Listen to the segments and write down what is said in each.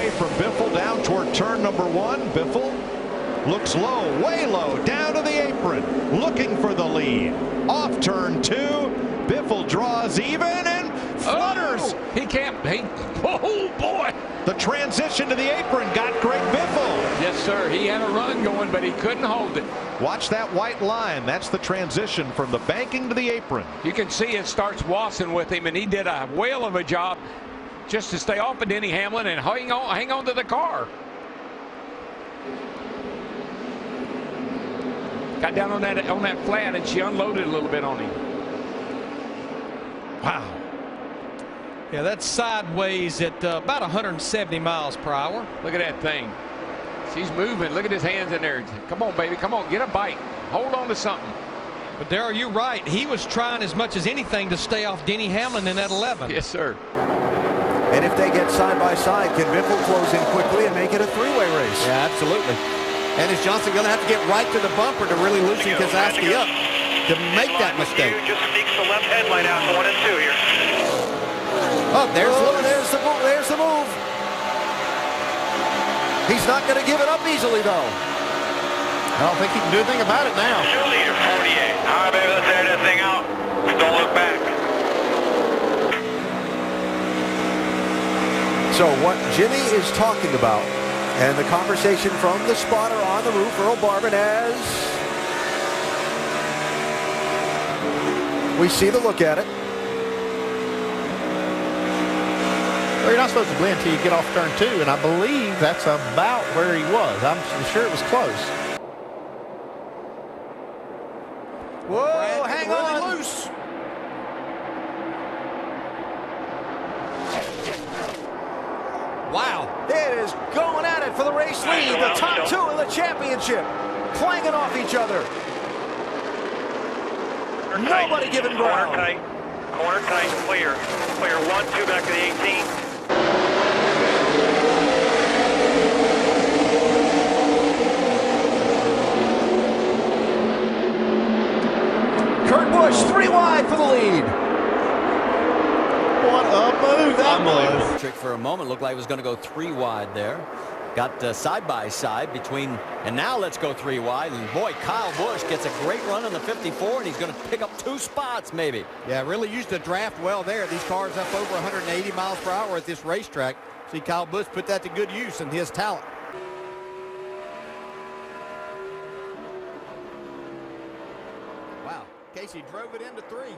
away from Biffle down toward turn number 1. Biffle looks low, way low, down to the apron, looking for the lead. Off turn 2, Biffle draws even and flutters. Oh, he can't. Oh boy! The transition to the apron got Greg Biffle. Yes, sir. He had a run going, but he couldn't hold it. Watch that white line. That's the transition from the banking to the apron. You can see it starts wassing with him, and he did a whale of a job just to stay off of Denny Hamlin and hang on to the car. Got down on that flat, and she unloaded a little bit on him. Wow. Yeah, that's sideways at about 170 miles per hour. Look at that thing. She's moving. Look at his hands in there. Come on, baby. Come on. Get a bite. Hold on to something. But Darrell, you're right. He was trying as much as anything to stay off Denny Hamlin in that 11. Yes, sir. And if they get side by side, can Biffle close in quickly and make it a three-way race? Yeah, absolutely. And is Johnson going to have to get right to the bumper to really loosen Keselowski up to make that mistake? Just sneaks the left headlight out to 1 and 2 here. Oh, there's the move. He's not going to give it up easily, though. I don't think he can do anything about it now. 2 leader, 48. All right, baby, let's air that thing out. Don't look back. So what Jimmy is talking about, and the conversation from the spotter on the roof, Earl Barban, as we see the look at it. Well, you're not supposed to blend until you get off turn 2, and I believe that's about where he was. I'm sure it was close. Whoa, hang on. Loose. Wow. It is going at it for the race lead. The top 2 in the championship, clanging off each other. Nobody giving ground. Corner tight, clear. Clear 1, 2 back to the 18. Kurt Busch 3 wide for the lead. What a move that was. Trick for a moment, looked like it was going to go 3 wide there. Got side by side between, and now let's go 3 wide. And boy, Kyle Busch gets a great run in the 54, and he's going to pick up 2 spots maybe. Yeah, really used the draft well there. These cars up over 180 miles per hour at this racetrack. See, Kyle Busch put that to good use in his talent. Wow, Casey drove it into 3.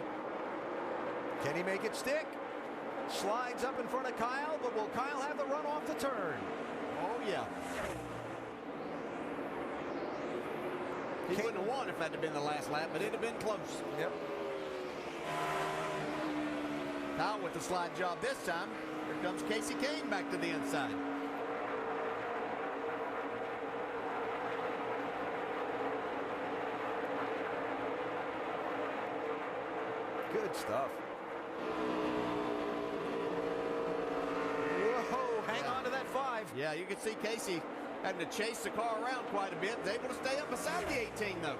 Can he make it stick? Slides up in front of Kyle, but will Kyle have the run off the turn? Oh, yeah. He wouldn't have won if that had been the last lap, but it'd have been close. Yep. Kyle with the slide job this time. Here comes Casey Kane back to the inside. Good stuff. Whoa, hang on to that 5. Yeah, you can see Casey having to chase the car around quite a bit. He's able to stay up beside the 18, though.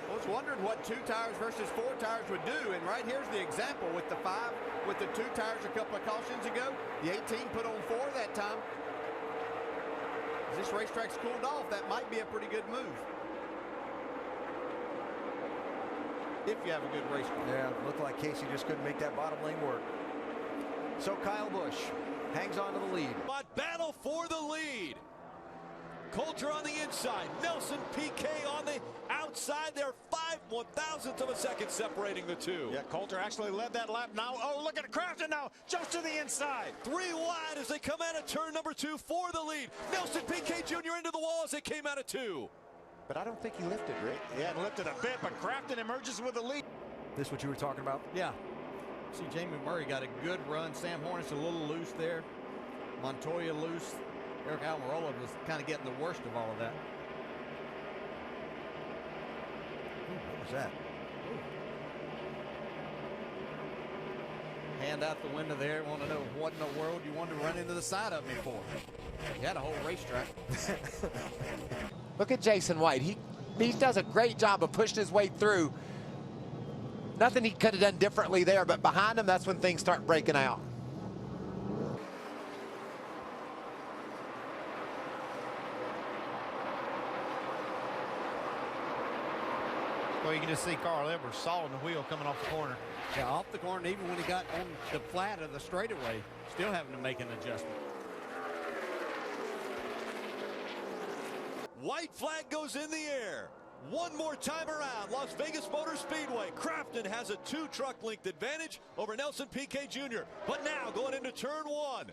I was wondering what 2 tires versus 4 tires would do, and right here's the example with the 5, with the 2 tires a couple of cautions ago. The 18 put on 4 that time. As this racetrack's cooled off, that might be a pretty good move. If you have a good race car. Yeah, looked like Casey just couldn't make that bottom lane work. So Kyle Busch hangs on to the lead. But battle for the lead. Coulter on the inside, Nelson Piquet on the outside. They're 5/1000th of a second separating the 2. Yeah, Coulter actually led that lap now. Oh, look at Crafton now, just to the inside. 3 wide as they come out of turn number 2 for the lead. Nelson Piquet Jr. into the wall as they came out of 2. But I don't think he lifted, Rick. He hadn't lifted a bit, but Crafton emerges with the lead. This what you were talking about? Yeah. See, Jamie Murray got a good run. Sam Hornets a little loose there. Montoya loose. Eric Almirola was kind of getting the worst of all of that. Ooh, what was that? Hand out the window there. Want to know what in the world you wanted to run into the side of me for? You had a whole racetrack. Look at Jason White. He does a great job of pushing his way through. Nothing he could have done differently there, but behind him, that's when things start breaking out. Well, you can just see Carl Edwards sawing the wheel coming off the corner. Yeah, off the corner, even when he got on the flat of the straightaway, still having to make an adjustment. White flag goes in the air. One more time around Las Vegas Motor Speedway. Crafton has a 2-truck length advantage over Nelson Piquet Jr. But now going into turn 1.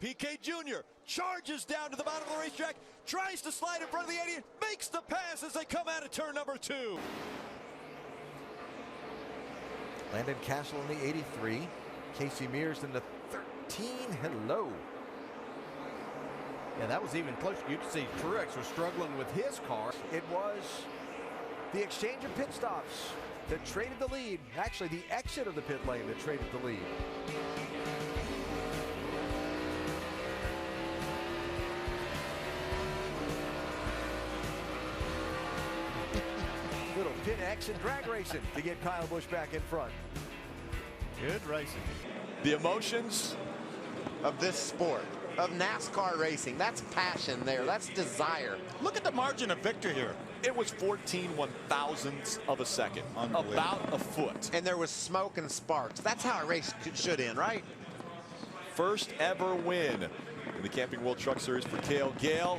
Piquet Jr. charges down to the bottom of the racetrack, tries to slide in front of the 80, makes the pass as they come out of turn number 2. Landon Castle in the 83. Casey Mears in the 13. Hello. Yeah, that was even close. You can see Truex was struggling with his car. It was the exchange of pit stops that traded the lead. Actually, the exit of the pit lane that traded the lead. Little pit X and drag racing to get Kyle Busch back in front. Good racing. The emotions of this sport, of NASCAR racing, that's passion there, that's desire. Look at the margin of victory here. It was 14 1,000ths of a second, about a foot. And there was smoke and sparks. That's how a race should end, right? First ever win in the Camping World Truck Series for Cale Gale.